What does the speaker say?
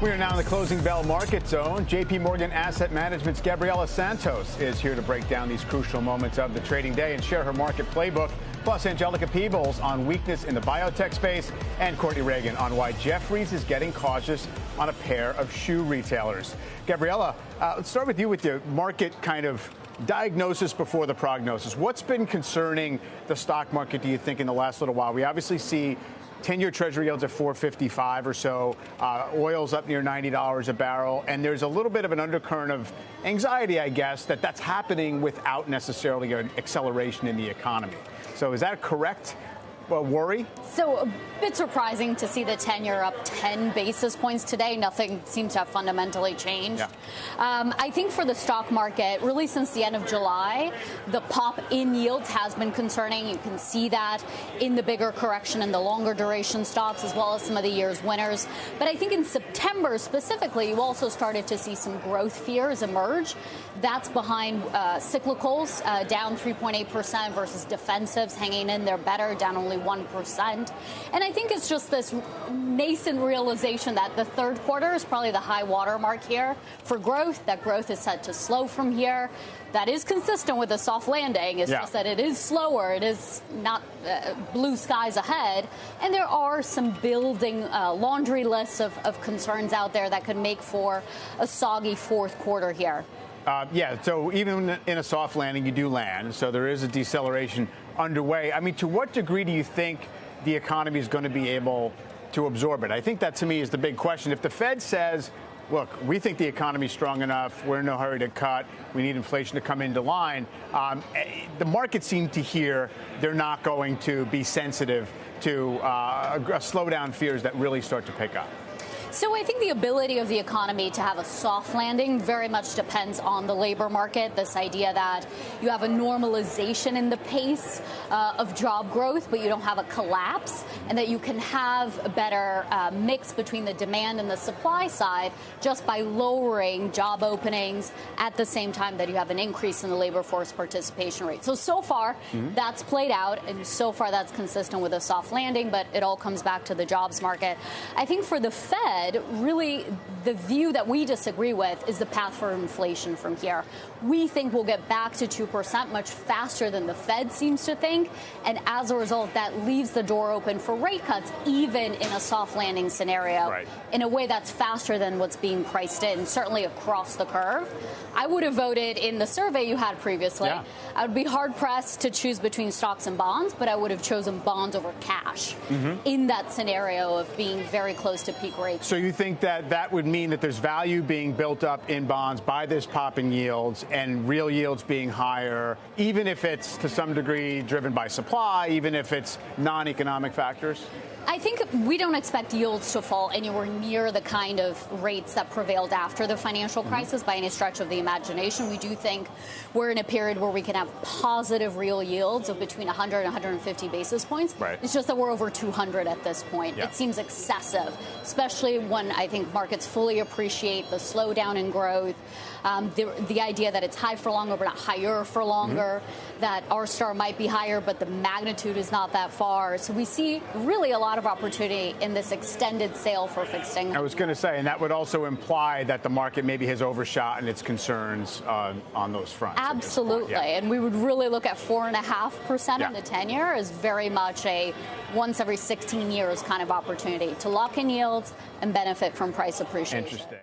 We are now in the closing bell market zone. JPMorgan Asset Management's Gabriela Santos is here to break down these crucial moments of the trading day and share her market playbook. Plus, Angelica Peebles on weakness in the biotech space, and Courtney Reagan on why Jefferies is getting cautious on a pair of shoe retailers. Gabriela, let's start with you with the market kind of diagnosis before the prognosis. What's been concerning the stock market, do you think, in the last little while? We obviously see 10-year Treasury yields at 4.55 or so, oil's up near $90 a barrel, and there's a little bit of an undercurrent of anxiety, I guess, that's happening without necessarily an acceleration in the economy. So is that a correct worry? So a bit surprising to see the 10-year up 10 basis points today. Nothing seems to have fundamentally changed. Yeah. I think for the stock market, really since the end of July, the pop in yields has been concerning. You can see that in the bigger correction in the longer duration stocks, as well as some of the year's winners. But I think in September specifically, you also started to see some growth fears emerge. That's behind cyclicals, down 3.8% versus defensives hanging in there better, down only 1%. And I think it's just this nascent realization that the third quarter is probably the high water mark here for growth. That growth is set to slow from here. That is consistent with a soft landing. It's just that it is slower. It is not blue skies ahead. And there are some building laundry lists of concerns out there that could make for a soggy fourth quarter here. So even in a soft landing, you do land. So there is a deceleration underway. I mean, to what degree do you think the economy is going to be able to absorb it? I think that, to me, is the big question. If the Fed says, look, we think the economy is strong enough, we're in no hurry to cut, we need inflation to come into line, the market seemed to hear they're not going to be sensitive to a slowdown fears that really start to pick up. So I think the ability of the economy to have a soft landing very much depends on the labor market. This idea that you have a normalization in the pace of job growth, but you don't have a collapse, and that you can have a better mix between the demand and the supply side just by lowering job openings at the same time that you have an increase in the labor force participation rate. So far, that's played out, and so far that's consistent with a soft landing, but it all comes back to the jobs market. I think for the Fed, really, the view that we disagree with is the path for inflation from here. We think we'll get back to 2% much faster than the Fed seems to think. And as a result, that leaves the door open for rate cuts, even in a soft landing scenario, in a way that's faster than what's being priced in, certainly across the curve. I would have voted in the survey you had previously. Yeah. I would be hard-pressed to choose between stocks and bonds, but I would have chosen bonds over cash in that scenario of being very close to peak rates. So you think that that would mean that there's value being built up in bonds by this pop in yields and real yields being higher, even if it's to some degree driven by supply, even if it's non-economic factors? I think we don't expect yields to fall anywhere near the kind of rates that prevailed after the financial crisis by any stretch of the imagination. We do think we're in a period where we can have positive real yields of between 100 and 150 basis points. It's just that we're over 200 at this point. It seems excessive, especially when I think markets fully appreciate the slowdown in growth, the idea that it's high for longer but not higher for longer, that R-star might be higher but the magnitude is not that far. So we see really a lot of opportunity in this extended sale for fixed income. I was going to say, and that would also imply that the market maybe has overshot in its concerns on those fronts. Absolutely. And we would really look at 4.5% in the 10-year as very much a once every 16 years kind of opportunity to lock in yields and benefit from price appreciation. Interesting.